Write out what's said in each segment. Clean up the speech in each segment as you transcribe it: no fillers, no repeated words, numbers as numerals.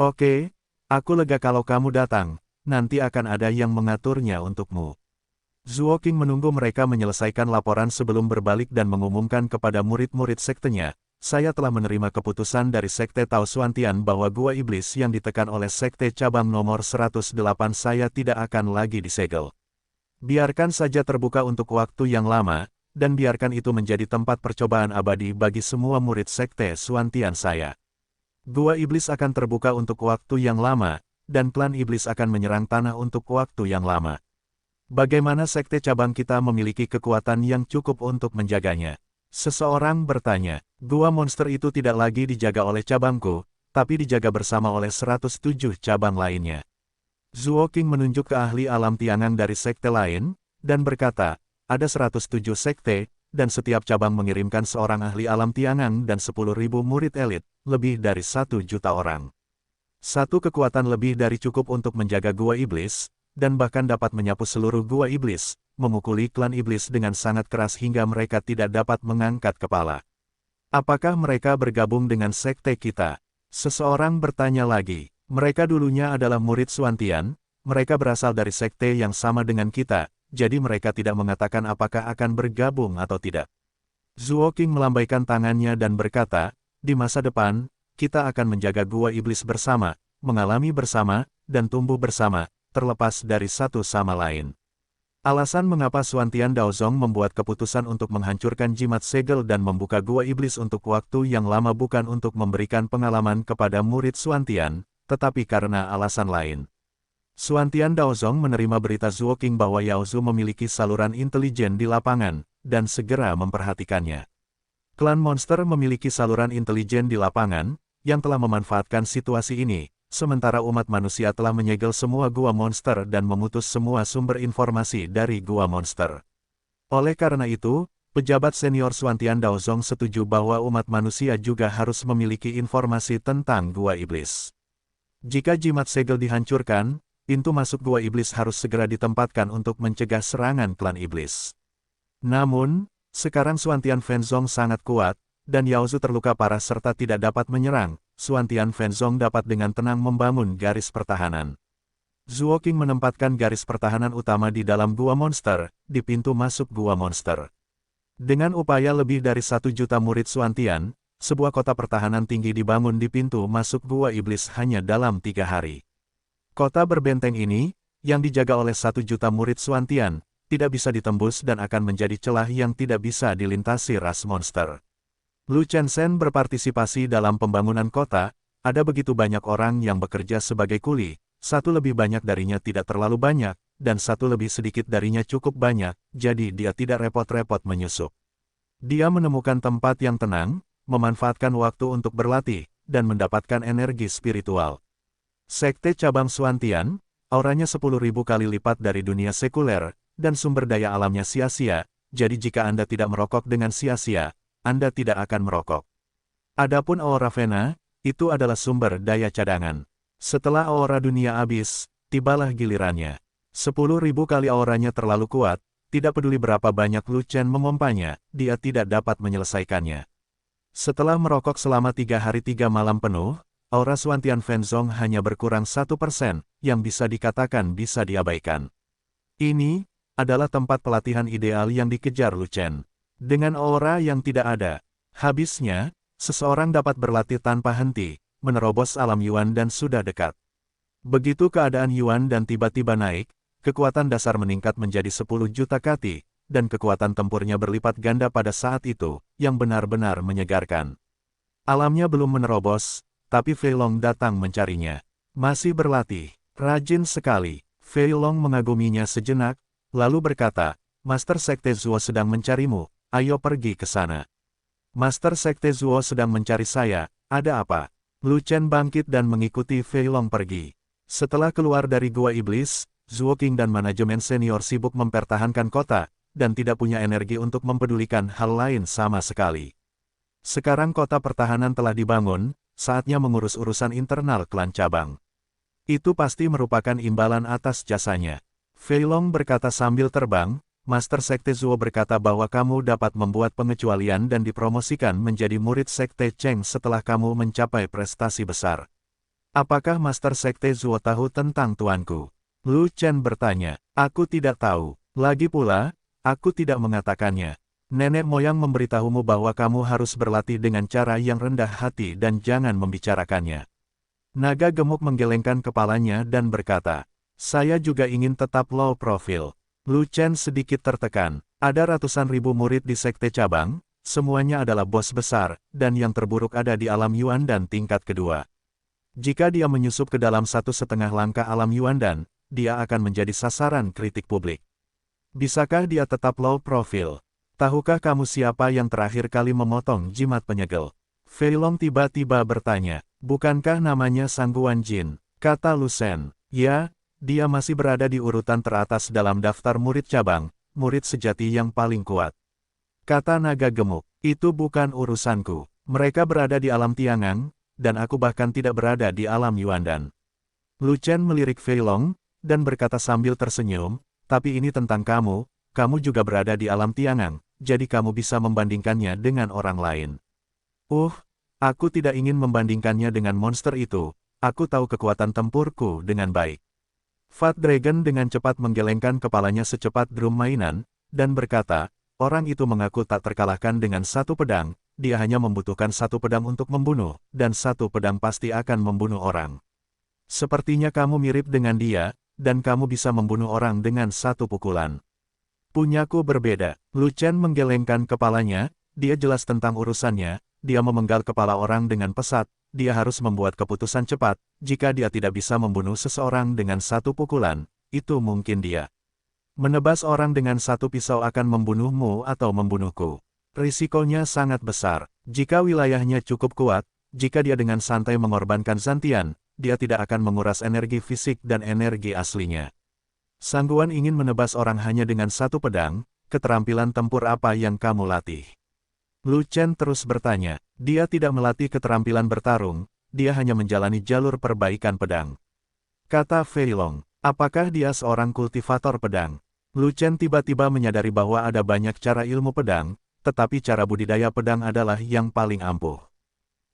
Oke, aku lega kalau kamu datang, nanti akan ada yang mengaturnya untukmu. Zuo Qing menunggu mereka menyelesaikan laporan sebelum berbalik dan mengumumkan kepada murid-murid sektenya, saya telah menerima keputusan dari Sekte Tao Xuantian bahwa Gua Iblis yang ditekan oleh Sekte Cabang nomor 108 saya tidak akan lagi disegel. Biarkan saja terbuka untuk waktu yang lama, dan biarkan itu menjadi tempat percobaan abadi bagi semua murid Sekte Xuantian saya. Gua Iblis akan terbuka untuk waktu yang lama, dan klan Iblis akan menyerang tanah untuk waktu yang lama. Bagaimana sekte cabang kita memiliki kekuatan yang cukup untuk menjaganya? Seseorang bertanya, gua monster itu tidak lagi dijaga oleh cabangku, tapi dijaga bersama oleh 107 cabang lainnya. Zuo Qing menunjuk ke ahli alam tiangan dari sekte lain, dan berkata, ada 107 sekte, dan setiap cabang mengirimkan seorang ahli alam tiangan dan 10.000 murid elit, lebih dari 1 juta orang. Satu kekuatan lebih dari cukup untuk menjaga gua iblis, dan bahkan dapat menyapu seluruh gua iblis, memukuli klan iblis dengan sangat keras hingga mereka tidak dapat mengangkat kepala. Apakah mereka bergabung dengan sekte kita? Seseorang bertanya lagi. Mereka dulunya adalah murid Xuantian, mereka berasal dari sekte yang sama dengan kita, jadi mereka tidak mengatakan apakah akan bergabung atau tidak. Zuo Qing melambaikan tangannya dan berkata, di masa depan, kita akan menjaga gua iblis bersama, mengalami bersama, dan tumbuh bersama, terlepas dari satu sama lain. Alasan mengapa Xuantian Daozong membuat keputusan untuk menghancurkan jimat segel dan membuka gua iblis untuk waktu yang lama bukan untuk memberikan pengalaman kepada murid Xuantian, tetapi karena alasan lain. Xuantian Daozong menerima berita Zuo Qing bahwa Yao Zu memiliki saluran intelijen di lapangan, dan segera memperhatikannya. Klan monster memiliki saluran intelijen di lapangan, yang telah memanfaatkan situasi ini, sementara umat manusia telah menyegel semua gua monster dan memutus semua sumber informasi dari gua monster. Oleh karena itu, pejabat senior Xuantian Daozong setuju bahwa umat manusia juga harus memiliki informasi tentang gua iblis. Jika jimat segel dihancurkan, pintu masuk gua iblis harus segera ditempatkan untuk mencegah serangan klan iblis. Namun, sekarang Xuantian Fenzong sangat kuat, dan Yao Zu terluka parah serta tidak dapat menyerang. Xuantian Fenzong dapat dengan tenang membangun garis pertahanan. Zuo Qing menempatkan garis pertahanan utama di dalam gua monster, di pintu masuk gua monster. Dengan upaya lebih dari 1 juta murid Xuantian, sebuah kota pertahanan tinggi dibangun di pintu masuk gua iblis hanya dalam 3 hari. Kota berbenteng ini, yang dijaga oleh 1 juta murid Xuantian, tidak bisa ditembus dan akan menjadi celah yang tidak bisa dilintasi ras monster. Lu Chensen berpartisipasi dalam pembangunan kota, ada begitu banyak orang yang bekerja sebagai kuli, satu lebih banyak darinya tidak terlalu banyak, dan satu lebih sedikit darinya cukup banyak, jadi dia tidak repot-repot menyusup. Dia menemukan tempat yang tenang, memanfaatkan waktu untuk berlatih, dan mendapatkan energi spiritual. Sekte cabang Xuantian, auranya 10.000 kali lipat dari dunia sekuler, dan sumber daya alamnya sia-sia, jadi jika Anda tidak merokok dengan sia-sia, Anda tidak akan merokok. Adapun aura Vena, itu adalah sumber daya cadangan. Setelah aura dunia habis, tibalah gilirannya. 10.000 kali auranya terlalu kuat, tidak peduli berapa banyak Lu Chen memompanya, dia tidak dapat menyelesaikannya. Setelah merokok selama 3 hari 3 malam penuh, aura Xuantian Fenzong hanya berkurang 1%, yang bisa dikatakan bisa diabaikan. Ini adalah tempat pelatihan ideal yang dikejar Lu Chen. Dengan aura yang tidak ada habisnya, seseorang dapat berlatih tanpa henti, menerobos alam Yuan dan sudah dekat. Begitu keadaan Yuan dan tiba-tiba naik, kekuatan dasar meningkat menjadi 10 juta kati, dan kekuatan tempurnya berlipat ganda pada saat itu, yang benar-benar menyegarkan. Alamnya belum menerobos, tapi Fei Long datang mencarinya. Masih berlatih, rajin sekali. Fei Long mengaguminya sejenak, lalu berkata, Master Sekte Zuo sedang mencarimu. Ayo pergi ke sana. Master Sekte Zuo sedang mencari saya, ada apa? Lu Chen bangkit dan mengikuti Fei Long pergi. Setelah keluar dari gua iblis, Zuo Qing dan manajemen senior sibuk mempertahankan kota, dan tidak punya energi untuk mempedulikan hal lain sama sekali. Sekarang kota pertahanan telah dibangun, saatnya mengurus urusan internal klan cabang. Itu pasti merupakan imbalan atas jasanya. Fei Long berkata sambil terbang. Master Sekte Zuo berkata bahwa kamu dapat membuat pengecualian dan dipromosikan menjadi murid Sekte Cheng setelah kamu mencapai prestasi besar. Apakah Master Sekte Zuo tahu tentang tuanku? Lu Chen bertanya. Aku tidak tahu. Lagi pula, aku tidak mengatakannya. Nenek moyang memberitahumu bahwa kamu harus berlatih dengan cara yang rendah hati dan jangan membicarakannya. Naga gemuk menggelengkan kepalanya dan berkata, saya juga ingin tetap low profile. Lu Chen sedikit tertekan. Ada ratusan ribu murid di sekte cabang, semuanya adalah bos besar, dan yang terburuk ada di alam Yuan dan tingkat kedua. Jika dia menyusup ke dalam 1,5 langkah alam Yuan dan, dia akan menjadi sasaran kritik publik. Bisakah dia tetap low profile? Tahukah kamu siapa yang terakhir kali memotong jimat penyegel? Fei Long tiba-tiba bertanya, bukankah namanya Sangguan Jin? Kata Lu Shen, ya, dia masih berada di urutan teratas dalam daftar murid cabang, murid sejati yang paling kuat. Kata naga gemuk, itu bukan urusanku. Mereka berada di alam Tiangang, dan aku bahkan tidak berada di alam Yuandan. Lu Chen melirik Fei Long, dan berkata sambil tersenyum, tapi ini tentang kamu, kamu juga berada di alam Tiangang, jadi kamu bisa membandingkannya dengan orang lain. Aku tidak ingin membandingkannya dengan monster itu, aku tahu kekuatan tempurku dengan baik. Fat Dragon dengan cepat menggelengkan kepalanya secepat drum mainan, dan berkata, orang itu mengaku tak terkalahkan dengan satu pedang, dia hanya membutuhkan satu pedang untuk membunuh, dan satu pedang pasti akan membunuh orang. Sepertinya kamu mirip dengan dia, dan kamu bisa membunuh orang dengan satu pukulan. Punyaku berbeda. Lu Chen menggelengkan kepalanya, dia jelas tentang urusannya, dia memenggal kepala orang dengan pesat, dia harus membuat keputusan cepat, jika dia tidak bisa membunuh seseorang dengan satu pukulan, itu mungkin dia. Menebas orang dengan satu pisau akan membunuhmu atau membunuhku. Risikonya sangat besar. Jika wilayahnya cukup kuat, jika dia dengan santai mengorbankan Zantian, dia tidak akan menguras energi fisik dan energi aslinya. Sangguan ingin menebas orang hanya dengan satu pedang, keterampilan tempur apa yang kamu latih? Lu Chen terus bertanya, dia tidak melatih keterampilan bertarung, dia hanya menjalani jalur perbaikan pedang. Kata Fei Long, apakah dia seorang kultivator pedang? Lu Chen tiba-tiba menyadari bahwa ada banyak cara ilmu pedang, tetapi cara budidaya pedang adalah yang paling ampuh.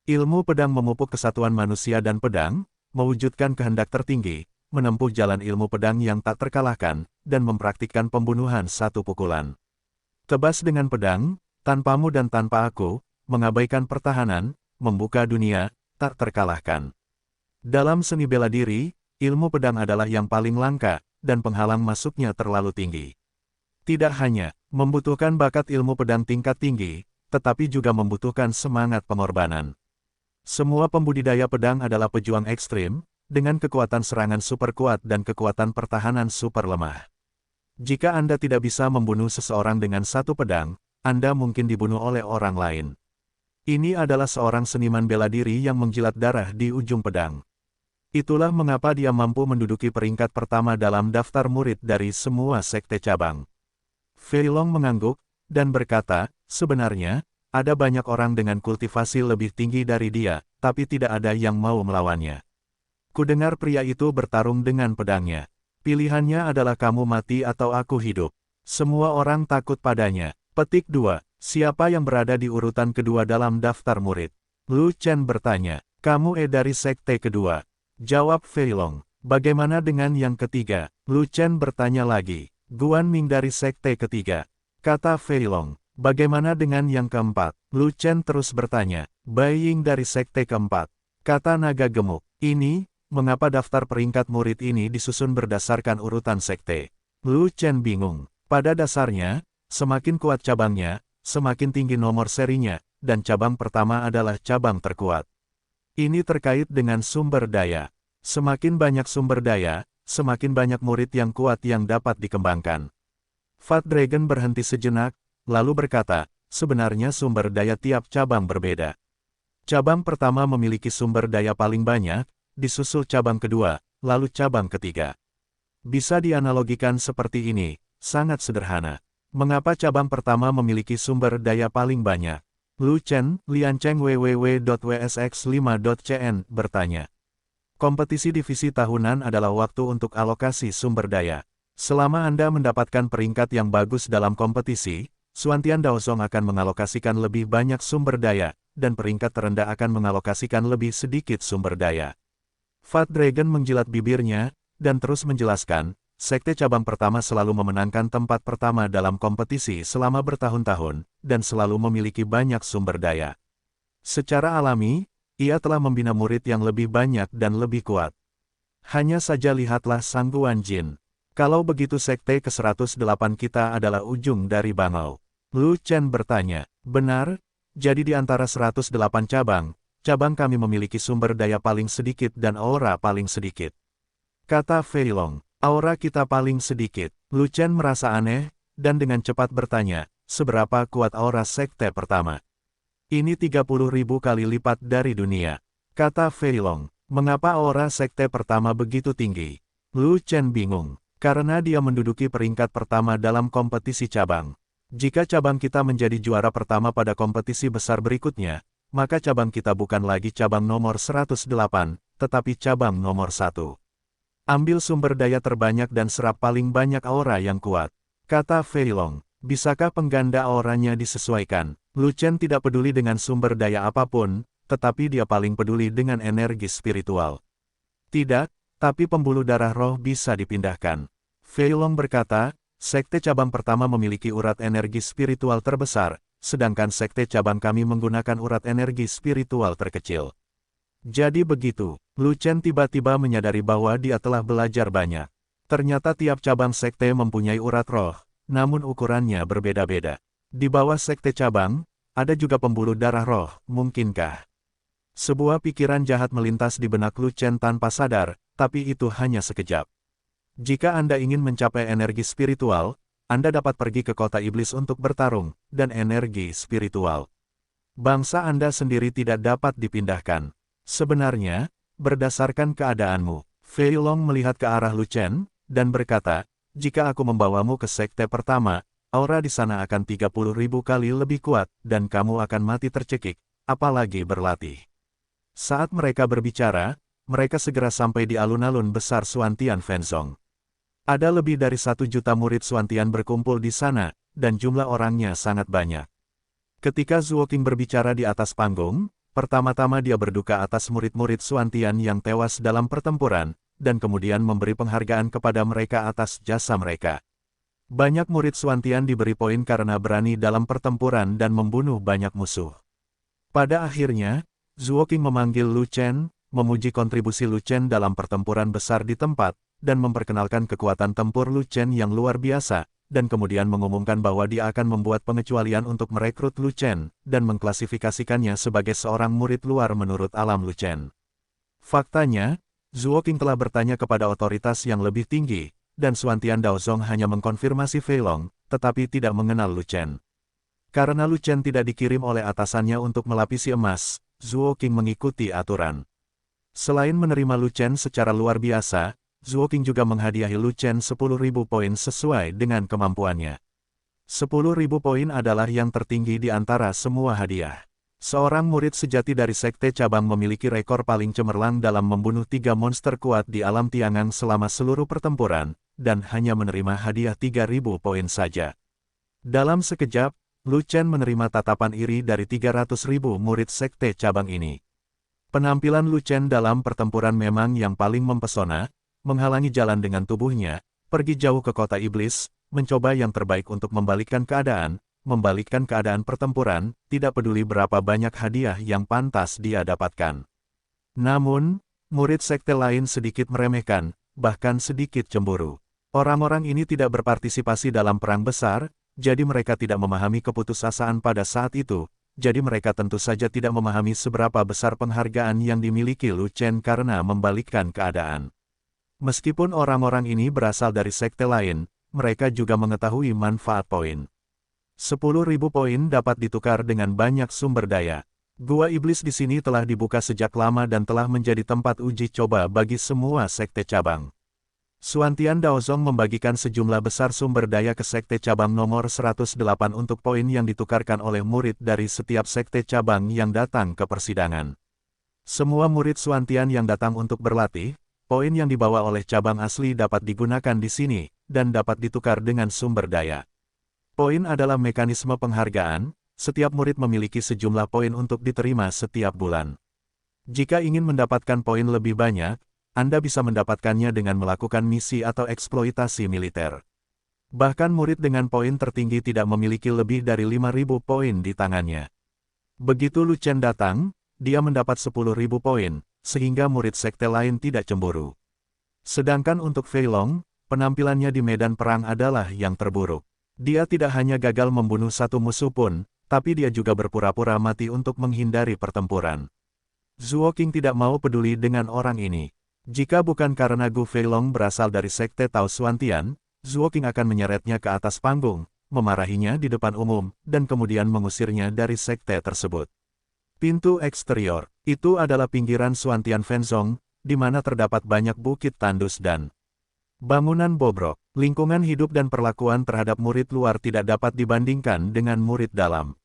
Ilmu pedang memupuk kesatuan manusia dan pedang, mewujudkan kehendak tertinggi, menempuh jalan ilmu pedang yang tak terkalahkan, dan mempraktikkan pembunuhan satu pukulan. Tebas dengan pedang, tanpamu dan tanpa aku, mengabaikan pertahanan, membuka dunia, tak terkalahkan. Dalam seni bela diri, ilmu pedang adalah yang paling langka, dan penghalang masuknya terlalu tinggi. Tidak hanya membutuhkan bakat ilmu pedang tingkat tinggi, tetapi juga membutuhkan semangat pengorbanan. Semua pembudidaya pedang adalah pejuang ekstrim, dengan kekuatan serangan super kuat dan kekuatan pertahanan super lemah. Jika Anda tidak bisa membunuh seseorang dengan satu pedang, Anda mungkin dibunuh oleh orang lain. Ini adalah seorang seniman bela diri yang menjilat darah di ujung pedang. Itulah mengapa dia mampu menduduki peringkat pertama dalam daftar murid dari semua sekte cabang. Fei Long mengangguk, dan berkata, sebenarnya, ada banyak orang dengan kultivasi lebih tinggi dari dia, tapi tidak ada yang mau melawannya. Kudengar pria itu bertarung dengan pedangnya. Pilihannya adalah kamu mati atau aku hidup. Semua orang takut padanya. Petik 2. Siapa yang berada di urutan kedua dalam daftar murid? Lu Chen bertanya, kamu dari sekte kedua. Jawab Fei Long. Bagaimana dengan yang ketiga? Lu Chen bertanya lagi. Guan Ming dari sekte ketiga. Kata Fei Long. Bagaimana dengan yang keempat? Lu Chen terus bertanya. Bai Ying dari sekte keempat. Kata naga gemuk. Ini, mengapa daftar peringkat murid ini disusun berdasarkan urutan sekte? Lu Chen bingung. Pada dasarnya, semakin kuat cabangnya, semakin tinggi nomor serinya, dan cabang pertama adalah cabang terkuat. Ini terkait dengan sumber daya. Semakin banyak sumber daya, semakin banyak murid yang kuat yang dapat dikembangkan. Fat Dragon berhenti sejenak, lalu berkata, sebenarnya sumber daya tiap cabang berbeda. Cabang pertama memiliki sumber daya paling banyak, disusul cabang kedua, lalu cabang ketiga. Bisa dianalogikan seperti ini, sangat sederhana. Mengapa cabang pertama memiliki sumber daya paling banyak? Lu Chen, Liancheng www.wsx5.cn, bertanya. Kompetisi divisi tahunan adalah waktu untuk alokasi sumber daya. Selama Anda mendapatkan peringkat yang bagus dalam kompetisi, Xuantian Daozong akan mengalokasikan lebih banyak sumber daya, dan peringkat terendah akan mengalokasikan lebih sedikit sumber daya. Fat Dragon menjilat bibirnya, dan terus menjelaskan, sekte cabang pertama selalu memenangkan tempat pertama dalam kompetisi selama bertahun-tahun, dan selalu memiliki banyak sumber daya. Secara alami, ia telah membina murid yang lebih banyak dan lebih kuat. Hanya saja lihatlah Sang Guan Jin. Kalau begitu sekte ke-108 kita adalah ujung dari bangau. Lu Chen bertanya, benar? Jadi di antara 108 cabang, cabang kami memiliki sumber daya paling sedikit dan aura paling sedikit. Kata Fei Long, aura kita paling sedikit. Lu Chen merasa aneh, dan dengan cepat bertanya, seberapa kuat aura sekte pertama? Ini 30.000 kali lipat dari dunia. Kata Fei Long, mengapa aura sekte pertama begitu tinggi? Lu Chen bingung, karena dia menduduki peringkat pertama dalam kompetisi cabang. Jika cabang kita menjadi juara pertama pada kompetisi besar berikutnya, maka cabang kita bukan lagi cabang nomor 108, tetapi cabang nomor 1. Ambil sumber daya terbanyak dan serap paling banyak aura yang kuat. Kata Fei Long, bisakah pengganda auranya disesuaikan? Lu Chen tidak peduli dengan sumber daya apapun, tetapi dia paling peduli dengan energi spiritual. Tidak, tapi pembuluh darah roh bisa dipindahkan. Fei Long berkata, sekte cabang pertama memiliki urat energi spiritual terbesar, sedangkan sekte cabang kami menggunakan urat energi spiritual terkecil. Jadi begitu, Lu Chen tiba-tiba menyadari bahwa dia telah belajar banyak. Ternyata tiap cabang sekte mempunyai urat roh, namun ukurannya berbeda-beda. Di bawah sekte cabang, ada juga pembuluh darah roh, mungkinkah? Sebuah pikiran jahat melintas di benak Lu Chen tanpa sadar, tapi itu hanya sekejap. Jika Anda ingin mencapai energi spiritual, Anda dapat pergi ke kota iblis untuk bertarung, dan energi spiritual bangsa Anda sendiri tidak dapat dipindahkan. Sebenarnya, berdasarkan keadaanmu, Fei Long melihat ke arah Lu Chen, dan berkata, jika aku membawamu ke sekte pertama, aura di sana akan 30.000 kali lebih kuat, dan kamu akan mati tercekik, apalagi berlatih. Saat mereka berbicara, mereka segera sampai di alun-alun besar Xuantian Fenzong. Ada lebih dari 1 juta murid Xuantian berkumpul di sana, dan jumlah orangnya sangat banyak. Ketika Zhuo Qing berbicara di atas panggung, pertama-tama dia berduka atas murid-murid Xuantian yang tewas dalam pertempuran, dan kemudian memberi penghargaan kepada mereka atas jasa mereka. Banyak murid Xuantian diberi poin karena berani dalam pertempuran dan membunuh banyak musuh. Pada akhirnya, Zhuo Qing memanggil Lu Chen, memuji kontribusi Lu Chen dalam pertempuran besar di tempat, dan memperkenalkan kekuatan tempur Lu Chen yang luar biasa, dan kemudian mengumumkan bahwa dia akan membuat pengecualian untuk merekrut Lu Chen, dan mengklasifikasikannya sebagai seorang murid luar menurut alam Lu Chen. Faktanya, Zhuo Qing telah bertanya kepada otoritas yang lebih tinggi, dan Xuantian Daozong hanya mengkonfirmasi Fei Long, tetapi tidak mengenal Lu Chen. Karena Lu Chen tidak dikirim oleh atasannya untuk melapisi emas, Zhuo Qing mengikuti aturan. Selain menerima Lu Chen secara luar biasa, Zhuo Qing juga menghadiahi Lu Chen 10.000 poin sesuai dengan kemampuannya. 10.000 poin adalah yang tertinggi di antara semua hadiah. Seorang murid sejati dari sekte cabang memiliki rekor paling cemerlang dalam membunuh 3 monster kuat di alam Tiangang selama seluruh pertempuran, dan hanya menerima hadiah 3.000 poin saja. Dalam sekejap, Lu Chen menerima tatapan iri dari 300.000 murid sekte cabang ini. Penampilan Lu Chen dalam pertempuran memang yang paling mempesona, menghalangi jalan dengan tubuhnya, pergi jauh ke kota iblis, mencoba yang terbaik untuk membalikkan keadaan pertempuran, tidak peduli berapa banyak hadiah yang pantas dia dapatkan. Namun, murid sekte lain sedikit meremehkan, bahkan sedikit cemburu. Orang-orang ini tidak berpartisipasi dalam perang besar, jadi mereka tidak memahami keputusasaan pada saat itu, jadi mereka tentu saja tidak memahami seberapa besar penghargaan yang dimiliki Lu Chen karena membalikkan keadaan. Meskipun orang-orang ini berasal dari sekte lain, mereka juga mengetahui manfaat poin. 10.000 poin dapat ditukar dengan banyak sumber daya. Gua iblis di sini telah dibuka sejak lama dan telah menjadi tempat uji coba bagi semua sekte cabang. Xuantian Daozong membagikan sejumlah besar sumber daya ke sekte cabang nomor 108 untuk poin yang ditukarkan oleh murid dari setiap sekte cabang yang datang ke persidangan. Semua murid Xuantian yang datang untuk berlatih, poin yang dibawa oleh cabang asli dapat digunakan di sini, dan dapat ditukar dengan sumber daya. Poin adalah mekanisme penghargaan, setiap murid memiliki sejumlah poin untuk diterima setiap bulan. Jika ingin mendapatkan poin lebih banyak, Anda bisa mendapatkannya dengan melakukan misi atau eksploitasi militer. Bahkan murid dengan poin tertinggi tidak memiliki lebih dari 5.000 poin di tangannya. Begitu Lu Chen datang, dia mendapat 10.000 poin, sehingga murid sekte lain tidak cemburu. Sedangkan untuk Fei Long, penampilannya di medan perang adalah yang terburuk. Dia tidak hanya gagal membunuh satu musuh pun, tapi dia juga berpura-pura mati untuk menghindari pertempuran. Zuo Qing tidak mau peduli dengan orang ini. Jika bukan karena Gu Feilong berasal dari sekte Tao Xuantian, Zuo Qing akan menyeretnya ke atas panggung, memarahinya di depan umum, dan kemudian mengusirnya dari sekte tersebut. Pintu eksterior, itu adalah pinggiran Xuantian Fenzong, di mana terdapat banyak bukit tandus dan bangunan bobrok. Lingkungan hidup dan perlakuan terhadap murid luar tidak dapat dibandingkan dengan murid dalam.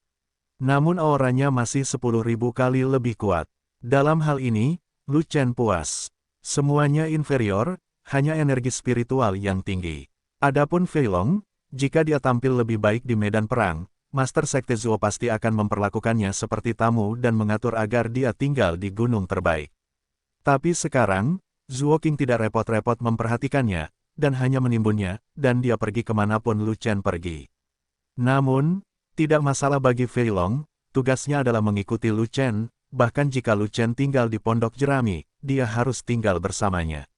Namun auranya masih 10.000 kali lebih kuat. Dalam hal ini, Lu Chen puas. Semuanya inferior, hanya energi spiritual yang tinggi. Adapun Fei Long, jika dia tampil lebih baik di medan perang, Master Sekte Zuo pasti akan memperlakukannya seperti tamu dan mengatur agar dia tinggal di gunung terbaik. Tapi sekarang, Zuo Qing tidak repot-repot memperhatikannya, dan hanya menimbunnya, dan dia pergi kemanapun Lu Chen pergi. Namun, tidak masalah bagi Fei Long, tugasnya adalah mengikuti Lu Chen, bahkan jika Lu Chen tinggal di pondok jerami, dia harus tinggal bersamanya.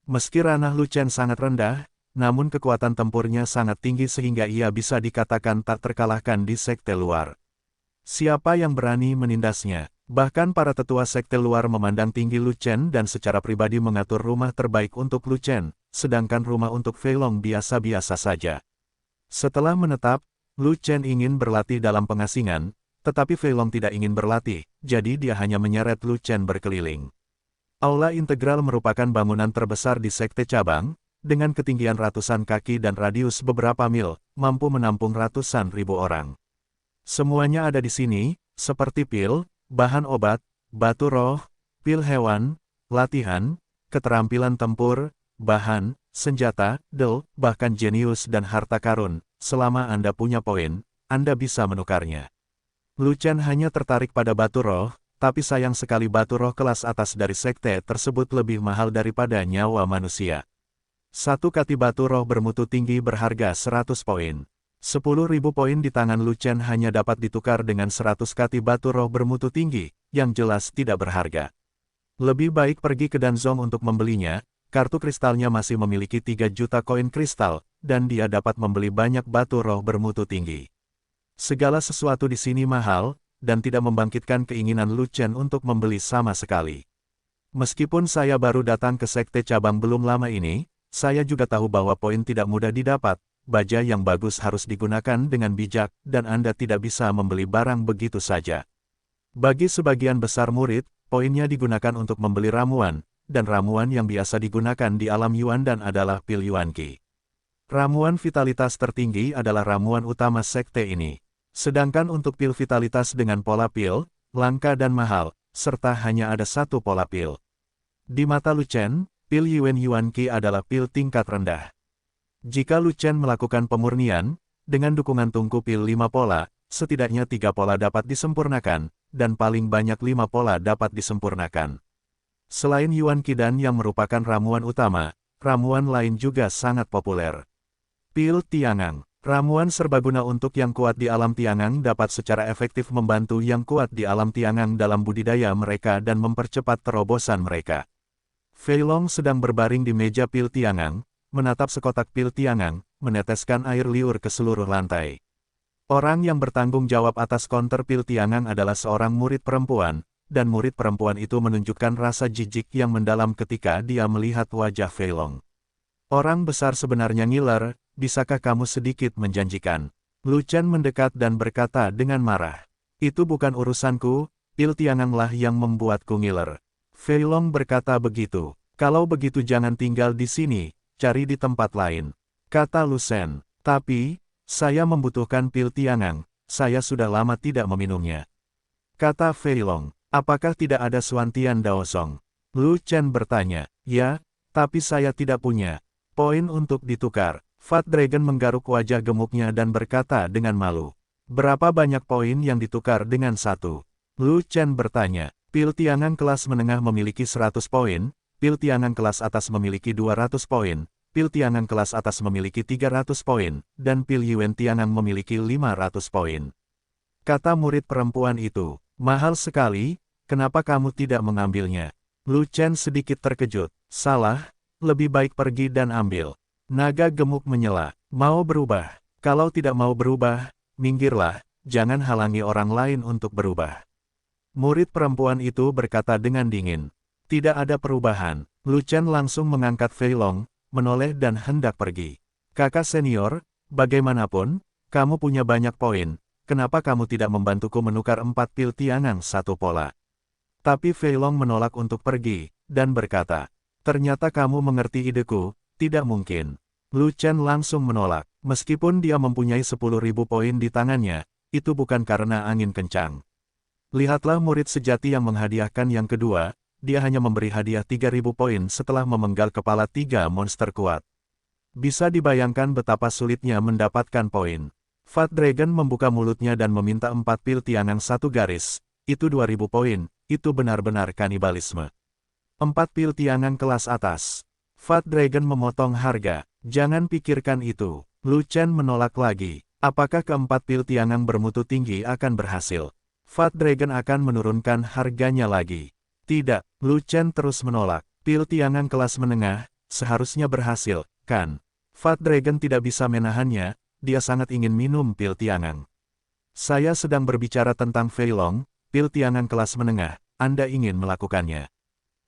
Meski ranah Lu Chen sangat rendah, namun kekuatan tempurnya sangat tinggi sehingga ia bisa dikatakan tak terkalahkan di sekte luar. Siapa yang berani menindasnya? Bahkan para tetua sekte luar memandang tinggi Lu Chen dan secara pribadi mengatur rumah terbaik untuk Lu Chen, sedangkan rumah untuk Fei Long biasa-biasa saja. Setelah menetap, Lu Chen ingin berlatih dalam pengasingan, tetapi Fei Long tidak ingin berlatih, jadi dia hanya menyeret Lu Chen berkeliling. Aula Integral merupakan bangunan terbesar di sekte cabang, dengan ketinggian ratusan kaki dan radius beberapa mil, mampu menampung ratusan ribu orang. Semuanya ada di sini, seperti pil, bahan obat, batu roh, pil hewan, latihan, keterampilan tempur, bahan, senjata, del, bahkan jenius dan harta karun. Selama Anda punya poin, Anda bisa menukarnya. Lu Chen hanya tertarik pada batu roh, tapi sayang sekali batu roh kelas atas dari sekte tersebut lebih mahal daripada nyawa manusia. Satu kati batu roh bermutu tinggi berharga 100 poin. 10.000 poin di tangan Lu Chen hanya dapat ditukar dengan 100 kati batu roh bermutu tinggi, yang jelas tidak berharga. Lebih baik pergi ke Danzong untuk membelinya, kartu kristalnya masih memiliki 3 juta koin kristal, dan dia dapat membeli banyak batu roh bermutu tinggi. Segala sesuatu di sini mahal, dan tidak membangkitkan keinginan Lu Chen untuk membeli sama sekali. Meskipun saya baru datang ke sekte cabang belum lama ini, saya juga tahu bahwa poin tidak mudah didapat, baja yang bagus harus digunakan dengan bijak, dan Anda tidak bisa membeli barang begitu saja. Bagi sebagian besar murid, poinnya digunakan untuk membeli ramuan, dan ramuan yang biasa digunakan di alam Yuan dan adalah pil Yuan Qi. Ramuan vitalitas tertinggi adalah ramuan utama sekte ini. Sedangkan untuk pil vitalitas dengan pola pil, langka dan mahal, serta hanya ada satu pola pil. Di mata Lu Chen, pil Yuan Qi adalah pil tingkat rendah. Jika Lu Chen melakukan pemurnian, dengan dukungan tungku pil 5 pola, setidaknya 3 pola dapat disempurnakan, dan paling banyak 5 pola dapat disempurnakan. Selain Yuan Qi dan yang merupakan ramuan utama, ramuan lain juga sangat populer. Pil Tiangang. Ramuan serbaguna untuk yang kuat di alam Tiangang dapat secara efektif membantu yang kuat di alam Tiangang dalam budidaya mereka dan mempercepat terobosan mereka. Fei Long sedang berbaring di meja pil Tiangang, menatap sekotak pil Tiangang, meneteskan air liur ke seluruh lantai. Orang yang bertanggung jawab atas konter pil Tiangang adalah seorang murid perempuan, dan murid perempuan itu menunjukkan rasa jijik yang mendalam ketika dia melihat wajah Fei Long. Orang besar sebenarnya ngiler, bisakah kamu sedikit menjanjikan? Lu Chen mendekat dan berkata dengan marah. Itu bukan urusanku, pil Tianganglah yang membuatku ngiler. Fei Long berkata begitu. Kalau begitu jangan tinggal di sini, cari di tempat lain. Kata Lu Shen. Tapi, saya membutuhkan pil Tiangang, saya sudah lama tidak meminumnya. Kata Fei Long. Apakah tidak ada Xuantian Daosong? Lu Chen bertanya. Ya, tapi saya tidak punya poin untuk ditukar. Fat Dragon menggaruk wajah gemuknya dan berkata dengan malu. Berapa banyak poin yang ditukar dengan satu? Lu Chen bertanya. Pil Tiangang kelas menengah memiliki 100 poin, pil tiangan kelas atas memiliki 200 poin, pil tiangan kelas atas memiliki 300 poin, dan pil Yuan tiangan memiliki 500 poin. Kata murid perempuan itu, mahal sekali, kenapa kamu tidak mengambilnya? Lu Chen sedikit terkejut, salah, lebih baik pergi dan ambil. Naga gemuk menyela, mau berubah, kalau tidak mau berubah, minggirlah, jangan halangi orang lain untuk berubah. Murid perempuan itu berkata dengan dingin. Tidak ada perubahan. Lu Chen langsung mengangkat Fei Long, menoleh dan hendak pergi. Kakak senior, bagaimanapun, kamu punya banyak poin, kenapa kamu tidak membantuku menukar 4 pil tiangan satu pola? Tapi Fei Long menolak untuk pergi, dan berkata, ternyata kamu mengerti ideku, tidak mungkin. Lu Chen langsung menolak, meskipun dia mempunyai 10.000 poin di tangannya, itu bukan karena angin kencang. Lihatlah murid sejati yang menghadiahkan yang kedua, dia hanya memberi hadiah 3.000 poin setelah memenggal kepala 3 monster kuat. Bisa dibayangkan betapa sulitnya mendapatkan poin. Fat Dragon membuka mulutnya dan meminta 4 pil tiangan satu garis, itu 2.000 poin, itu benar-benar kanibalisme. 4 pil tiangan kelas atas. Fat Dragon memotong harga, jangan pikirkan itu. Lu Chen menolak lagi, apakah keempat pil tiangan bermutu tinggi akan berhasil? Fat Dragon akan menurunkan harganya lagi. Tidak, Lu Chen terus menolak. Pil tiangan kelas menengah, seharusnya berhasil, kan? Fat Dragon tidak bisa menahannya, dia sangat ingin minum pil tiangan. Saya sedang berbicara tentang Fei Long, pil tiangan kelas menengah, Anda ingin melakukannya.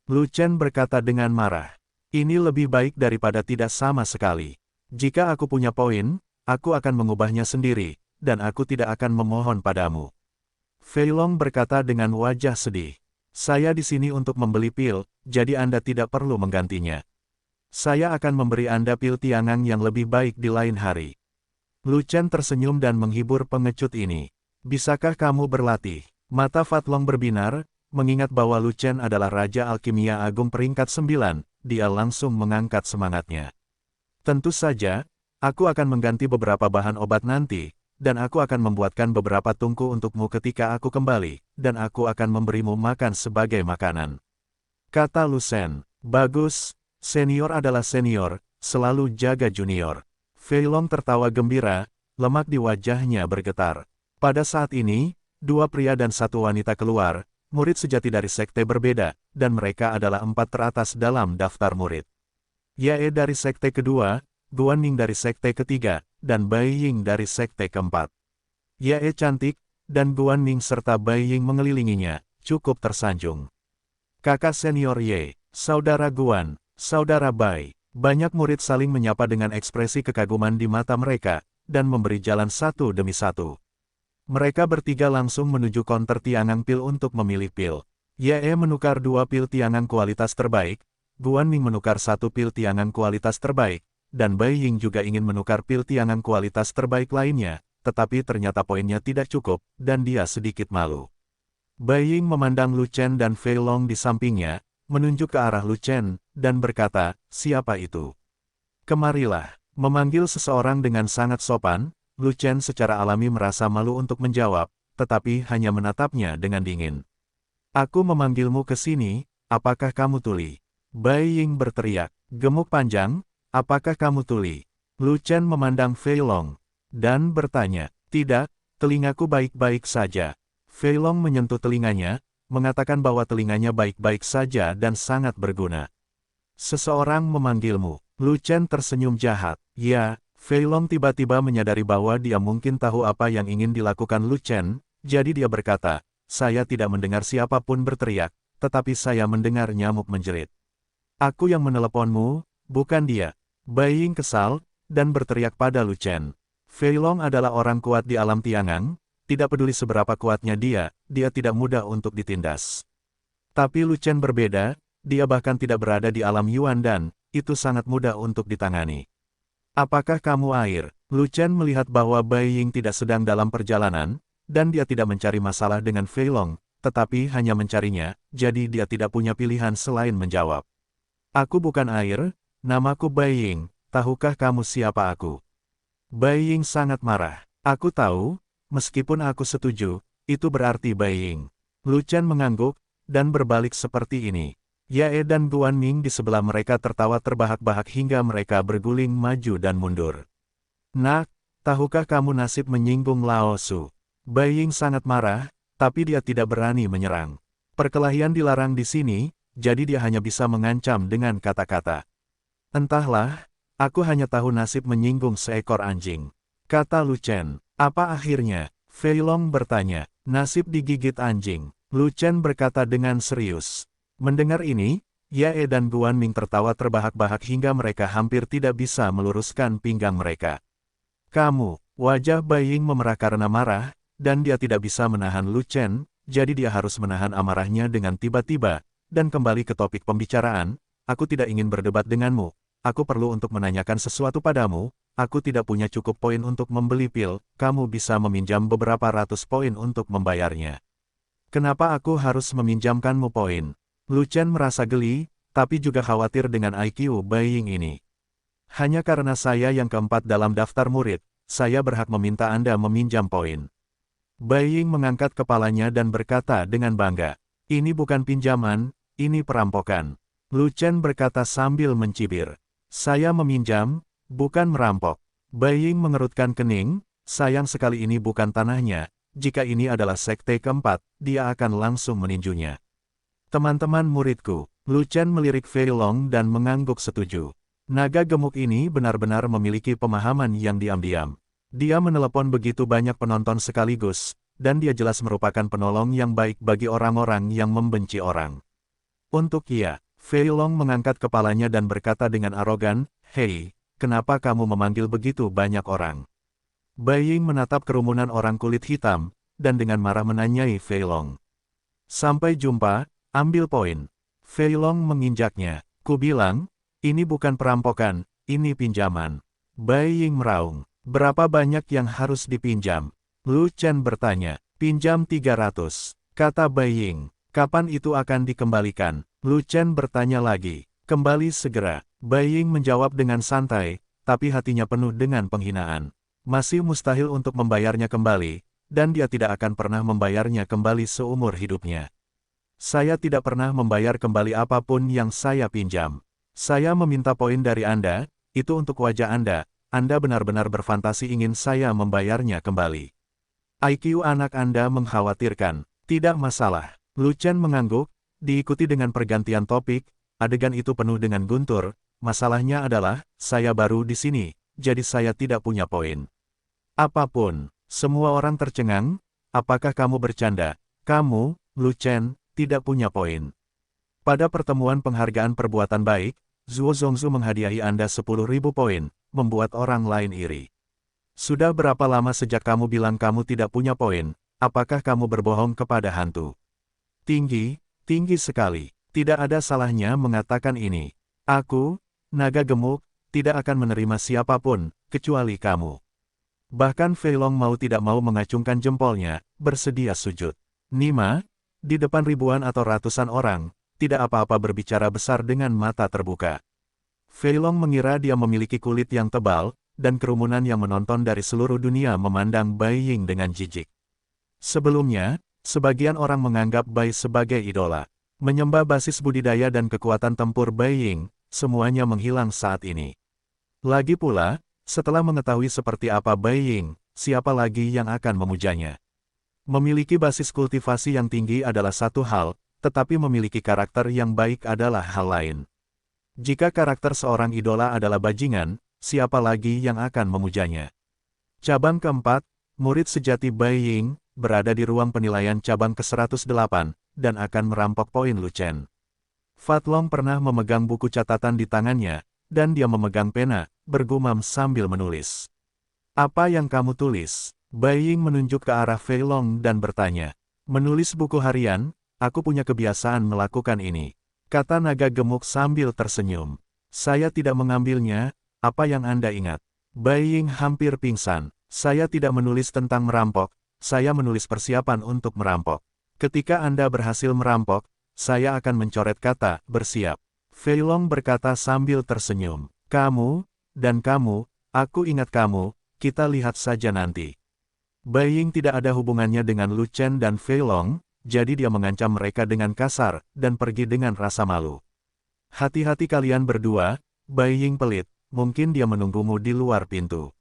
Lu Chen berkata dengan marah. Ini lebih baik daripada tidak sama sekali. Jika aku punya poin, aku akan mengubahnya sendiri, dan aku tidak akan memohon padamu. Fei Long berkata dengan wajah sedih. Saya di sini untuk membeli pil, jadi Anda tidak perlu menggantinya. Saya akan memberi Anda pil tiangan yang lebih baik di lain hari. Lu Chen tersenyum dan menghibur pengecut ini. Bisakah kamu berlatih? Mata Fat Long berbinar, mengingat bahwa Lu Chen adalah Raja Alkimia Agung peringkat 9, dia langsung mengangkat semangatnya. Tentu saja, aku akan mengganti beberapa bahan obat nanti, dan aku akan membuatkan beberapa tungku untukmu ketika aku kembali, dan aku akan memberimu makan sebagai makanan. Kata Lu Chen, bagus, senior adalah senior, selalu jaga junior. Fei Long tertawa gembira, lemak di wajahnya bergetar. Pada saat ini, 2 pria dan 1 wanita keluar, murid sejati dari sekte berbeda, dan mereka adalah 4 teratas dalam daftar murid. Yae dari sekte kedua, Guan Ning dari sekte ketiga, dan Bai Ying dari sekte keempat. Yae cantik, dan Guan Ning serta Bai Ying mengelilinginya, cukup tersanjung. Kakak senior Ye, saudara Guan, saudara Bai, banyak murid saling menyapa dengan ekspresi kekaguman di mata mereka, dan memberi jalan satu demi satu. Mereka bertiga langsung menuju konter tiangan pil untuk memilih pil. Yae menukar 2 pil tiangan kualitas terbaik, Guan Ning menukar 1 pil tiangan kualitas terbaik, dan Bai Ying juga ingin menukar pil tiangan kualitas terbaik lainnya, tetapi ternyata poinnya tidak cukup, dan dia sedikit malu. Bai Ying memandang Lu Chen dan Fei Long di sampingnya, menunjuk ke arah Lu Chen, dan berkata, siapa itu? Kemarilah. Memanggil seseorang dengan sangat sopan, Lu Chen secara alami merasa malu untuk menjawab, tetapi hanya menatapnya dengan dingin. Aku memanggilmu ke sini, apakah kamu tuli? Bai Ying berteriak, gemuk panjang, apakah kamu tuli? Lu Chen memandang Fei Long, dan bertanya, tidak, telingaku baik-baik saja. Fei Long menyentuh telinganya, mengatakan bahwa telinganya baik-baik saja dan sangat berguna. Seseorang memanggilmu. Lu Chen tersenyum jahat. Ya, Fei Long tiba-tiba menyadari bahwa dia mungkin tahu apa yang ingin dilakukan Lu Chen, jadi dia berkata, saya tidak mendengar siapapun berteriak, tetapi saya mendengar nyamuk menjerit. Aku yang meneleponmu, bukan dia. Bai Ying kesal, dan berteriak pada Lu Chen. Fei Long adalah orang kuat di alam tiangan, tidak peduli seberapa kuatnya dia tidak mudah untuk ditindas. Tapi Lu Chen berbeda, dia bahkan tidak berada di alam Yuan dan, itu sangat mudah untuk ditangani. Apakah kamu air? Lu Chen melihat bahwa Bai Ying tidak sedang dalam perjalanan, dan dia tidak mencari masalah dengan Fei Long, tetapi hanya mencarinya, jadi dia tidak punya pilihan selain menjawab. Aku bukan air, namaku Bai Ying, tahukah kamu siapa aku? Bai Ying sangat marah. Aku tahu, meskipun aku setuju, itu berarti Bai Ying. Lu Chen mengangguk, dan berbalik seperti ini. Yae dan Guan Ming di sebelah mereka tertawa terbahak-bahak hingga mereka berguling maju dan mundur. Nak, tahukah kamu nasib menyinggung Lao Su? Bai Ying sangat marah, tapi dia tidak berani menyerang. Perkelahian dilarang di sini, jadi dia hanya bisa mengancam dengan kata-kata. Entahlah, aku hanya tahu nasib menyinggung seekor anjing. Kata Lu Chen. Apa akhirnya? Fei Long bertanya. Nasib digigit anjing. Lu Chen berkata dengan serius. Mendengar ini, Yae dan Guan Ming tertawa terbahak-bahak hingga mereka hampir tidak bisa meluruskan pinggang mereka. Kamu, wajah Bai Ying memerah karena marah, dan dia tidak bisa menahan Lu Chen, jadi dia harus menahan amarahnya dengan tiba-tiba, dan kembali ke topik pembicaraan. Aku tidak ingin berdebat denganmu, aku perlu untuk menanyakan sesuatu padamu, aku tidak punya cukup poin untuk membeli pil, kamu bisa meminjam beberapa ratus poin untuk membayarnya. Kenapa aku harus meminjamkanmu poin? Lu Chen merasa geli, tapi juga khawatir dengan IQ Bai Ying ini. Hanya karena saya yang keempat dalam daftar murid, saya berhak meminta Anda meminjam poin. Bai Ying mengangkat kepalanya dan berkata dengan bangga. Ini bukan pinjaman, ini perampokan. Lu Chen berkata sambil mencibir. Saya meminjam, bukan merampok. Bai Ying mengerutkan kening, sayang sekali ini bukan tanahnya, jika ini adalah sekte keempat, dia akan langsung meninjunya. Teman-teman muridku, Lu Chen melirik Fei Long dan mengangguk setuju. Naga gemuk ini benar-benar memiliki pemahaman yang diam-diam. Dia menelepon begitu banyak penonton sekaligus, dan dia jelas merupakan penolong yang baik bagi orang-orang yang membenci orang. Untuk ia, Fei Long mengangkat kepalanya dan berkata dengan arogan, "Hei, kenapa kamu memanggil begitu banyak orang?" Bai Ying menatap kerumunan orang kulit hitam, dan dengan marah menanyai Fei Long. "Sampai jumpa, ambil poin." Fei Long menginjaknya. "Ku bilang, ini bukan perampokan, ini pinjaman." Bai Ying meraung. "Berapa banyak yang harus dipinjam?" Lu Chen bertanya. "Pinjam 300, kata Bai Ying. "Kapan itu akan dikembalikan?" Lu Chen bertanya lagi. "Kembali segera." Bai Ying menjawab dengan santai, tapi hatinya penuh dengan penghinaan. Masih mustahil untuk membayarnya kembali, dan dia tidak akan pernah membayarnya kembali seumur hidupnya. "Saya tidak pernah membayar kembali apapun yang saya pinjam. Saya meminta poin dari Anda, itu untuk wajah Anda benar-benar berfantasi ingin saya membayarnya kembali. IQ anak Anda mengkhawatirkan." "Tidak masalah." Lu Chen mengangguk, diikuti dengan pergantian topik, adegan itu penuh dengan guntur, "Masalahnya adalah, saya baru di sini, jadi saya tidak punya poin." "Apapun." Semua orang tercengang, "Apakah kamu bercanda? Kamu, Lu Chen, tidak punya poin. Pada pertemuan penghargaan perbuatan baik, Zuo Zongzu menghadiahi Anda 10.000 poin, membuat orang lain iri. Sudah berapa lama sejak kamu bilang kamu tidak punya poin? Apakah kamu berbohong kepada hantu?" "Tinggi, tinggi sekali. Tidak ada salahnya mengatakan ini. Aku, naga gemuk, tidak akan menerima siapapun, kecuali kamu." Bahkan Fei Long mau tidak mau mengacungkan jempolnya, bersedia sujud. "Nima?" Di depan ribuan atau ratusan orang, tidak apa-apa berbicara besar dengan mata terbuka. Fei Long mengira dia memiliki kulit yang tebal, dan kerumunan yang menonton dari seluruh dunia memandang Bai Ying dengan jijik. Sebelumnya, sebagian orang menganggap Bai sebagai idola. Menyembah basis budidaya dan kekuatan tempur Bai Ying, semuanya menghilang saat ini. Lagi pula, setelah mengetahui seperti apa Bai Ying, siapa lagi yang akan memujanya? Memiliki basis kultivasi yang tinggi adalah satu hal, tetapi memiliki karakter yang baik adalah hal lain. Jika karakter seorang idola adalah bajingan, siapa lagi yang akan memujanya? Cabang keempat, murid sejati Bai Ying, berada di ruang penilaian cabang ke-108, dan akan merampok poin Lu Chen. Fat Long pernah memegang buku catatan di tangannya, dan dia memegang pena, bergumam sambil menulis. "Apa yang kamu tulis?" Bai Ying menunjuk ke arah Fei Long dan bertanya. "Menulis buku harian, aku punya kebiasaan melakukan ini," kata naga gemuk sambil tersenyum. "Saya tidak mengambilnya, apa yang Anda ingat?" Bai Ying hampir pingsan. "Saya tidak menulis tentang merampok, saya menulis persiapan untuk merampok. Ketika Anda berhasil merampok, saya akan mencoret kata, bersiap." Fei Long berkata sambil tersenyum. "Kamu, dan kamu, aku ingat kamu, kita lihat saja nanti." Bai Ying tidak ada hubungannya dengan Lu Chen dan Fei Long, jadi dia mengancam mereka dengan kasar, dan pergi dengan rasa malu. Hati-hati kalian berdua, Bai Ying pelit, mungkin dia menunggumu di luar pintu.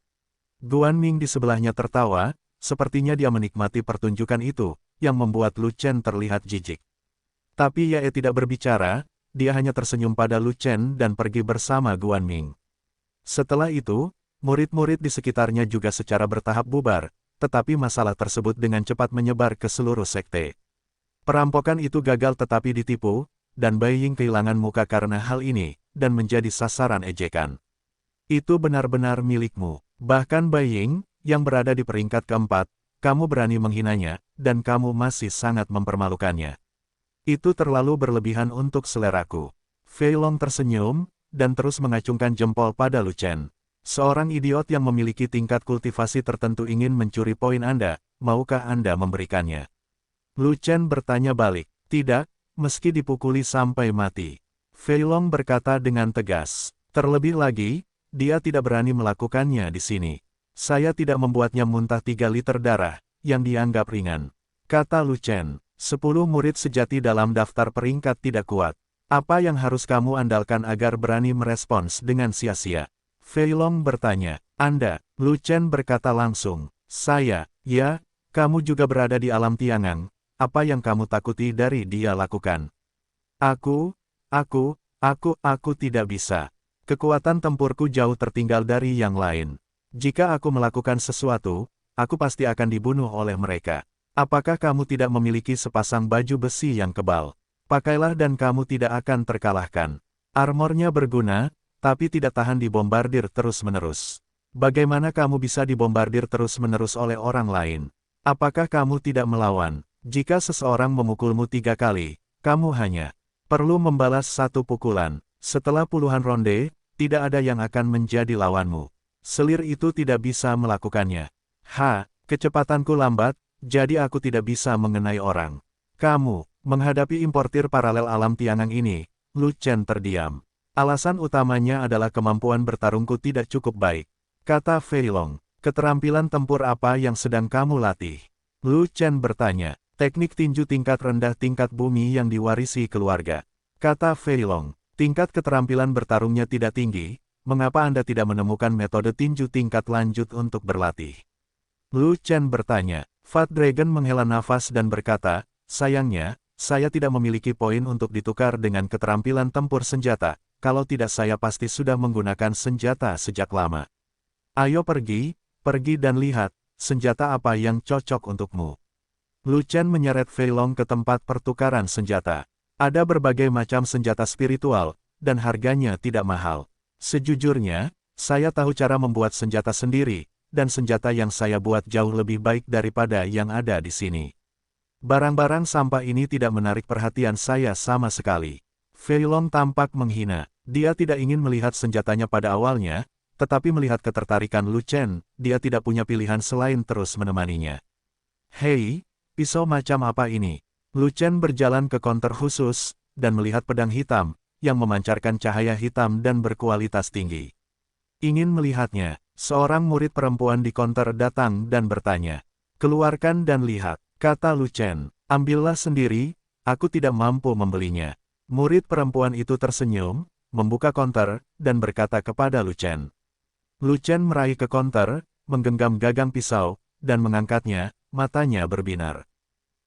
Guan Ming di sebelahnya tertawa, sepertinya dia menikmati pertunjukan itu, yang membuat Lu Chen terlihat jijik. Tapi Ye tidak berbicara, dia hanya tersenyum pada Lu Chen dan pergi bersama Guan Ming. Setelah itu, murid-murid di sekitarnya juga secara bertahap bubar, tetapi masalah tersebut dengan cepat menyebar ke seluruh sekte. Perampokan itu gagal tetapi ditipu, dan Bai Ying kehilangan muka karena hal ini, dan menjadi sasaran ejekan. Itu benar-benar milikmu. Bahkan Bai Ying, yang berada di peringkat keempat, kamu berani menghinanya, dan kamu masih sangat mempermalukannya. Itu terlalu berlebihan untuk seleraku. Fei Long tersenyum, dan terus mengacungkan jempol pada Lu Chen. Seorang idiot yang memiliki tingkat kultivasi tertentu ingin mencuri poin Anda, maukah Anda memberikannya? Lu Chen bertanya balik. Tidak, meski dipukuli sampai mati. Fei Long berkata dengan tegas. Terlebih lagi, dia tidak berani melakukannya di sini. Saya tidak membuatnya muntah 3 liter darah, yang dianggap ringan. Kata Lu Chen, 10 murid sejati dalam daftar peringkat tidak kuat. Apa yang harus kamu andalkan agar berani merespons dengan sia-sia? Fei Long bertanya, Anda, Lu Chen berkata langsung. Saya, ya, kamu juga berada di alam Tiangang. Apa yang kamu takuti dari dia lakukan? Aku tidak bisa. Kekuatan tempurku jauh tertinggal dari yang lain. Jika aku melakukan sesuatu, aku pasti akan dibunuh oleh mereka. Apakah kamu tidak memiliki sepasang baju besi yang kebal? Pakailah dan kamu tidak akan terkalahkan. Armornya berguna, tapi tidak tahan dibombardir terus-menerus. Bagaimana kamu bisa dibombardir terus-menerus oleh orang lain? Apakah kamu tidak melawan? Jika seseorang memukulmu 3 kali, kamu hanya perlu membalas 1 pukulan. Setelah puluhan ronde, tidak ada yang akan menjadi lawanmu. Selir itu tidak bisa melakukannya. Kecepatanku lambat, jadi aku tidak bisa mengenai orang. Kamu, menghadapi importir paralel alam Tiangang ini, Lu Chen terdiam. Alasan utamanya adalah kemampuan bertarungku tidak cukup baik. Kata Fei Long, keterampilan tempur apa yang sedang kamu latih? Lu Chen bertanya. Teknik tinju tingkat rendah tingkat bumi yang diwarisi keluarga. Kata Fei Long, tingkat keterampilan bertarungnya tidak tinggi, mengapa Anda tidak menemukan metode tinju tingkat lanjut untuk berlatih? Lu Chen bertanya. Fat Dragon menghela nafas dan berkata, sayangnya, saya tidak memiliki poin untuk ditukar dengan keterampilan tempur senjata, kalau tidak saya pasti sudah menggunakan senjata sejak lama. Ayo pergi dan lihat, senjata apa yang cocok untukmu. Lu Chen menyeret Fei Long ke tempat pertukaran senjata. Ada berbagai macam senjata spiritual, dan harganya tidak mahal. Sejujurnya, saya tahu cara membuat senjata sendiri, dan senjata yang saya buat jauh lebih baik daripada yang ada di sini. Barang-barang sampah ini tidak menarik perhatian saya sama sekali. Fei Long tampak menghina. Dia tidak ingin melihat senjatanya pada awalnya, tetapi melihat ketertarikan Lu Chen, dia tidak punya pilihan selain terus menemaninya. Hei! Pisau macam apa ini? Lu Chen berjalan ke counter khusus, dan melihat pedang hitam, yang memancarkan cahaya hitam dan berkualitas tinggi. Ingin melihatnya, seorang murid perempuan di counter datang dan bertanya. Keluarkan dan lihat, kata Lu Chen. Ambillah sendiri, aku tidak mampu membelinya. Murid perempuan itu tersenyum, membuka counter, dan berkata kepada Lu Chen. Lu Chen meraih ke counter, menggenggam gagang pisau, dan mengangkatnya. Matanya berbinar.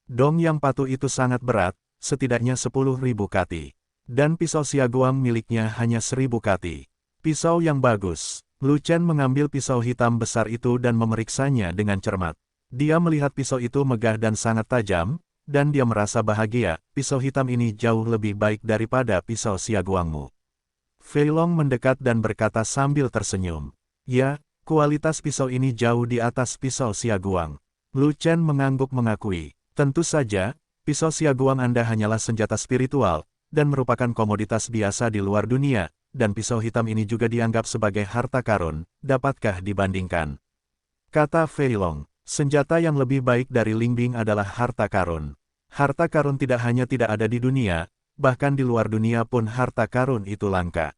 Dong yang patuh itu sangat berat, setidaknya 10.000 kati. Dan pisau Xiaoguang miliknya hanya 1.000 kati. Pisau yang bagus. Lu Chen mengambil pisau hitam besar itu dan memeriksanya dengan cermat. Dia melihat pisau itu megah dan sangat tajam, dan dia merasa bahagia, pisau hitam ini jauh lebih baik daripada pisau Xiaoguangmu. Fei Long mendekat dan berkata sambil tersenyum. Ya, kualitas pisau ini jauh di atas pisau Xiaoguang. Lu Chen mengangguk mengakui, tentu saja, pisau Xiaoguang Anda hanyalah senjata spiritual, dan merupakan komoditas biasa di luar dunia, dan pisau hitam ini juga dianggap sebagai harta karun, dapatkah dibandingkan? Kata Fei Long, senjata yang lebih baik dari Lingbing adalah harta karun. Harta karun tidak hanya tidak ada di dunia, bahkan di luar dunia pun harta karun itu langka.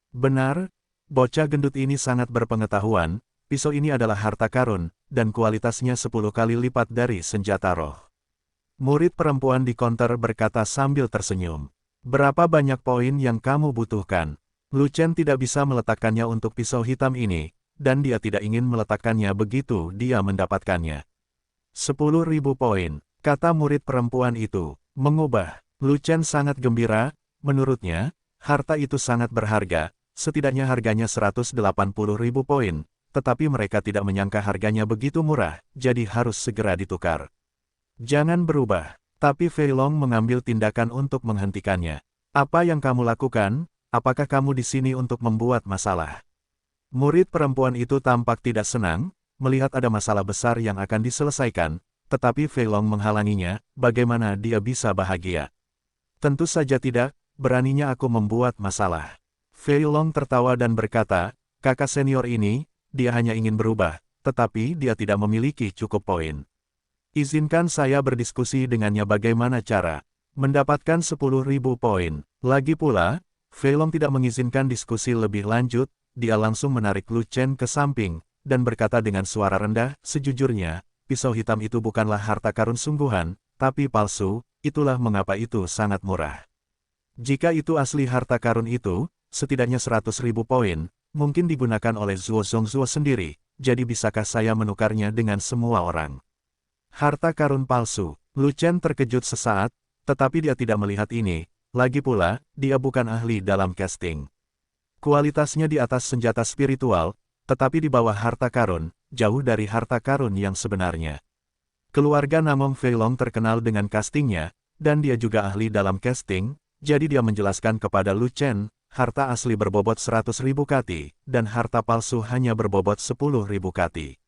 Benar, bocah gendut ini sangat berpengetahuan. Pisau ini adalah harta karun, dan kualitasnya 10 kali lipat dari senjata roh. Murid perempuan di konter berkata sambil tersenyum. Berapa banyak poin yang kamu butuhkan? Lu Chen tidak bisa meletakkannya untuk pisau hitam ini, dan dia tidak ingin meletakkannya begitu dia mendapatkannya. 10.000 poin, kata murid perempuan itu. Mengubah. Lu Chen sangat gembira, menurutnya, harta itu sangat berharga, setidaknya harganya 180.000 poin, tetapi mereka tidak menyangka harganya begitu murah, jadi harus segera ditukar. Jangan berubah. Tapi Fei Long mengambil tindakan untuk menghentikannya. Apa yang kamu lakukan? Apakah kamu di sini untuk membuat masalah? Murid perempuan itu tampak tidak senang, melihat ada masalah besar yang akan diselesaikan, tetapi Fei Long menghalanginya, bagaimana dia bisa bahagia? Tentu saja tidak, beraninya aku membuat masalah. Fei Long tertawa dan berkata, kakak senior ini, dia hanya ingin berubah, tetapi dia tidak memiliki cukup poin. Izinkan saya berdiskusi dengannya bagaimana cara mendapatkan 10.000 poin. Lagi pula, Fei Long tidak mengizinkan diskusi lebih lanjut, dia langsung menarik Lu Chen ke samping, dan berkata dengan suara rendah, sejujurnya, pisau hitam itu bukanlah harta karun sungguhan, tapi palsu, itulah mengapa itu sangat murah. Jika itu asli harta karun itu, setidaknya 100.000 poin, mungkin digunakan oleh Zuo Zongzuo sendiri, jadi bisakah saya menukarnya dengan semua orang? Harta karun palsu. Lu Chen terkejut sesaat, tetapi dia tidak melihat ini. Lagi pula, dia bukan ahli dalam casting. Kualitasnya di atas senjata spiritual, tetapi di bawah harta karun, jauh dari harta karun yang sebenarnya. Keluarga Namong Fei Long terkenal dengan castingnya, dan dia juga ahli dalam casting, jadi dia menjelaskan kepada Lu Chen, harta asli berbobot 100.000 kati, dan harta palsu hanya berbobot 10.000 kati.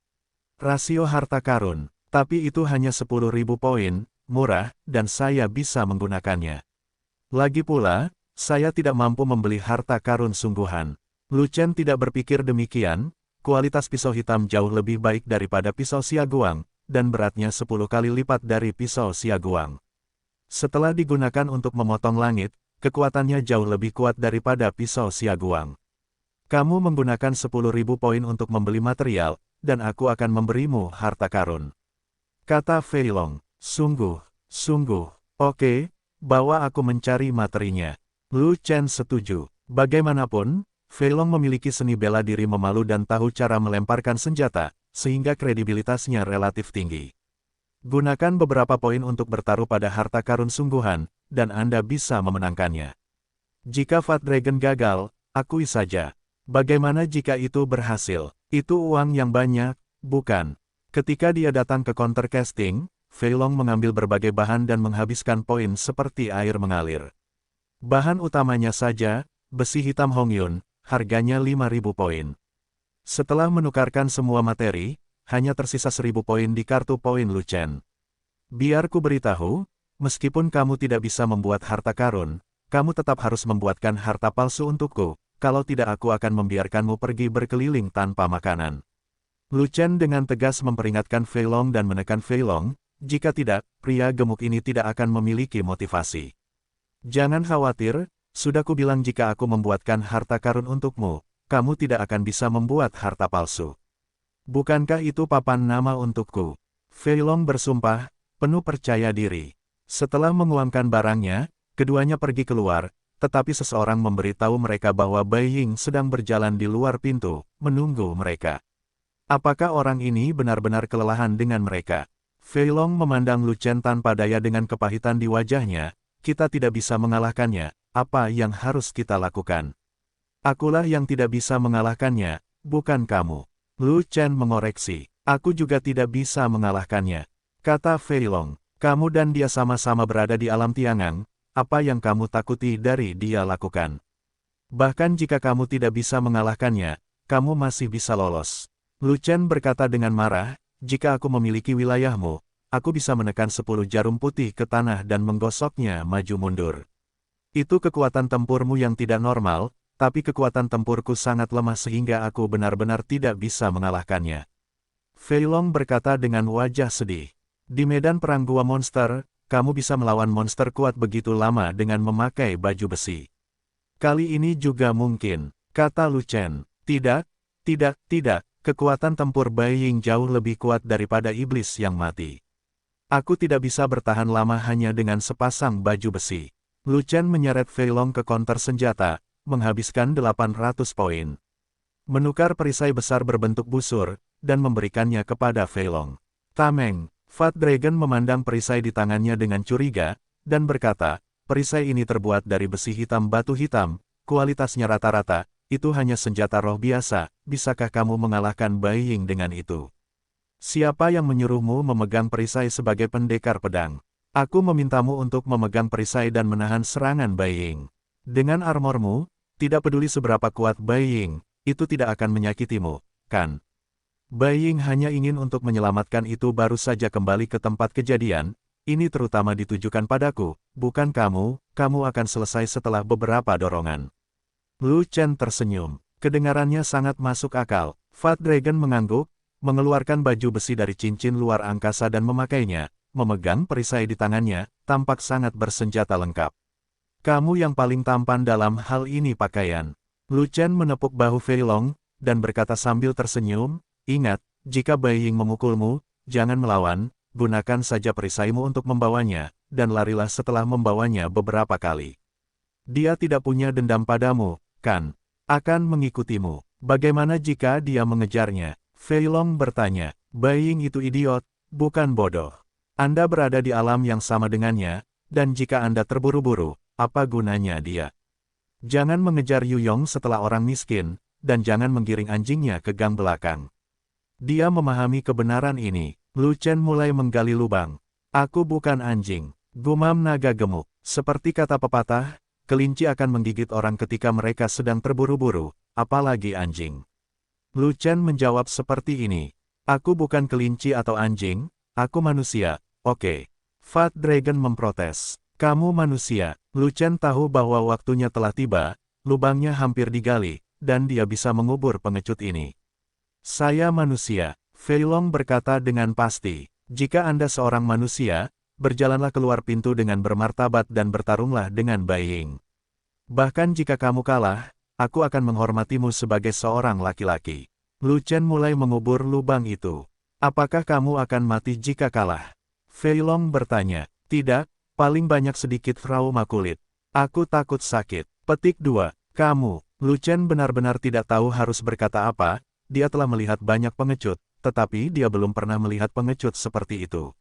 Rasio harta karun. Tapi itu hanya 10.000 poin, murah, dan saya bisa menggunakannya. Lagi pula, saya tidak mampu membeli harta karun sungguhan. Lu Chen tidak berpikir demikian, kualitas pisau hitam jauh lebih baik daripada pisau Xiaoguang, dan beratnya 10 kali lipat dari pisau Xiaoguang. Setelah digunakan untuk memotong langit, kekuatannya jauh lebih kuat daripada pisau Xiaoguang. Kamu menggunakan 10.000 poin untuk membeli material, dan aku akan memberimu harta karun. Kata Fei Long, sungguh, oke, bawa aku mencari materinya. Lu Chen setuju. Bagaimanapun, Fei Long memiliki seni bela diri memalu dan tahu cara melemparkan senjata, sehingga kredibilitasnya relatif tinggi. Gunakan beberapa poin untuk bertaruh pada harta karun sungguhan, dan Anda bisa memenangkannya. Jika Fat Dragon gagal, akui saja. Bagaimana jika itu berhasil? Itu uang yang banyak, bukan? Ketika dia datang ke counter casting, Fei Long mengambil berbagai bahan dan menghabiskan poin seperti air mengalir. Bahan utamanya saja, besi hitam Hongyun, harganya 5.000 poin. Setelah menukarkan semua materi, hanya tersisa 1.000 poin di kartu poin Lu Chen. Biar ku beritahu, meskipun kamu tidak bisa membuat harta karun, kamu tetap harus membuatkan harta palsu untukku, kalau tidak aku akan membiarkanmu pergi berkeliling tanpa makanan. Lu Chen dengan tegas memperingatkan Fei Long dan menekan Fei Long, jika tidak, pria gemuk ini tidak akan memiliki motivasi. Jangan khawatir, sudah kubilang jika aku membuatkan harta karun untukmu, kamu tidak akan bisa membuat harta palsu. Bukankah itu papan nama untukku? Fei Long bersumpah, penuh percaya diri. Setelah menguangkan barangnya, keduanya pergi keluar, tetapi seseorang memberitahu mereka bahwa Bai Ying sedang berjalan di luar pintu, menunggu mereka. Apakah orang ini benar-benar kelelahan dengan mereka? Fei Long memandang Lu Chen tanpa daya dengan kepahitan di wajahnya, kita tidak bisa mengalahkannya, apa yang harus kita lakukan? Akulah yang tidak bisa mengalahkannya, bukan kamu. Lu Chen mengoreksi, aku juga tidak bisa mengalahkannya. Kata Fei Long, kamu dan dia sama-sama berada di alam Tiangang, apa yang kamu takuti dari dia lakukan? Bahkan jika kamu tidak bisa mengalahkannya, kamu masih bisa lolos. Lu Chen berkata dengan marah, jika aku memiliki wilayahmu, aku bisa menekan 10 jarum putih ke tanah dan menggosoknya maju mundur. Itu kekuatan tempurmu yang tidak normal, tapi kekuatan tempurku sangat lemah sehingga aku benar-benar tidak bisa mengalahkannya. Fei Long berkata dengan wajah sedih. Di medan perang gua monster, kamu bisa melawan monster kuat begitu lama dengan memakai baju besi. Kali ini juga mungkin, kata Lu Chen. Tidak. Kekuatan tempur Bai Ying jauh lebih kuat daripada iblis yang mati. Aku tidak bisa bertahan lama hanya dengan sepasang baju besi. Lu Chen menyeret Fei Long ke konter senjata, menghabiskan 800 poin. Menukar perisai besar berbentuk busur, dan memberikannya kepada Fei Long. Tameng, Fat Dragon memandang perisai di tangannya dengan curiga, dan berkata, perisai ini terbuat dari besi hitam batu hitam, kualitasnya rata-rata, itu hanya senjata roh biasa, bisakah kamu mengalahkan Bai Ying dengan itu? Siapa yang menyuruhmu memegang perisai sebagai pendekar pedang? Aku memintamu untuk memegang perisai dan menahan serangan Bai Ying. Dengan armormu, tidak peduli seberapa kuat Bai Ying, itu tidak akan menyakitimu, kan? Bai Ying hanya ingin untuk menyelamatkan itu baru saja kembali ke tempat kejadian, ini terutama ditujukan padaku, bukan kamu, kamu akan selesai setelah beberapa dorongan. Lu Chen tersenyum, kedengarannya sangat masuk akal. Fat Dragon mengangguk, mengeluarkan baju besi dari cincin luar angkasa dan memakainya, memegang perisai di tangannya, tampak sangat bersenjata lengkap. Kamu yang paling tampan dalam hal ini pakaian. Lu Chen menepuk bahu Fei Long, dan berkata sambil tersenyum, ingat, jika Bai Ying memukulmu, jangan melawan, gunakan saja perisaimu untuk membawanya, dan larilah setelah membawanya beberapa kali. Dia tidak punya dendam padamu, kan? Akan mengikutimu. Bagaimana jika dia mengejarnya? Fei Long bertanya, Bai Ying itu idiot, bukan bodoh. Anda berada di alam yang sama dengannya, dan jika Anda terburu-buru, apa gunanya dia? Jangan mengejar Yu Yong setelah orang miskin, dan jangan menggiring anjingnya ke gang belakang. Dia memahami kebenaran ini. Lu Chen mulai menggali lubang. Aku bukan anjing, gumam naga gemuk. Seperti kata pepatah, kelinci akan menggigit orang ketika mereka sedang terburu-buru, apalagi anjing. Lu Chen menjawab seperti ini. Aku bukan kelinci atau anjing, aku manusia, oke. Fat Dragon memprotes. Kamu manusia. Lu Chen tahu bahwa waktunya telah tiba, lubangnya hampir digali, dan dia bisa mengubur pengecut ini. Saya manusia, Fei Long berkata dengan pasti. Jika Anda seorang manusia, berjalanlah keluar pintu dengan bermartabat dan bertarunglah dengan Bai Ying. Bahkan jika kamu kalah, aku akan menghormatimu sebagai seorang laki-laki. Lu Chen mulai mengubur lubang itu. Apakah kamu akan mati jika kalah? Fei Long bertanya. Tidak, paling banyak sedikit trauma kulit. Aku takut sakit. Petik 2. Kamu. Lu Chen benar-benar tidak tahu harus berkata apa, dia telah melihat banyak pengecut, tetapi dia belum pernah melihat pengecut seperti itu.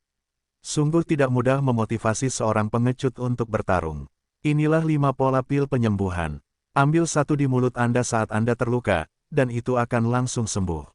Sungguh tidak mudah memotivasi seorang pengecut untuk bertarung. Inilah 5 pola pil penyembuhan. Ambil satu di mulut Anda saat Anda terluka, dan itu akan langsung sembuh.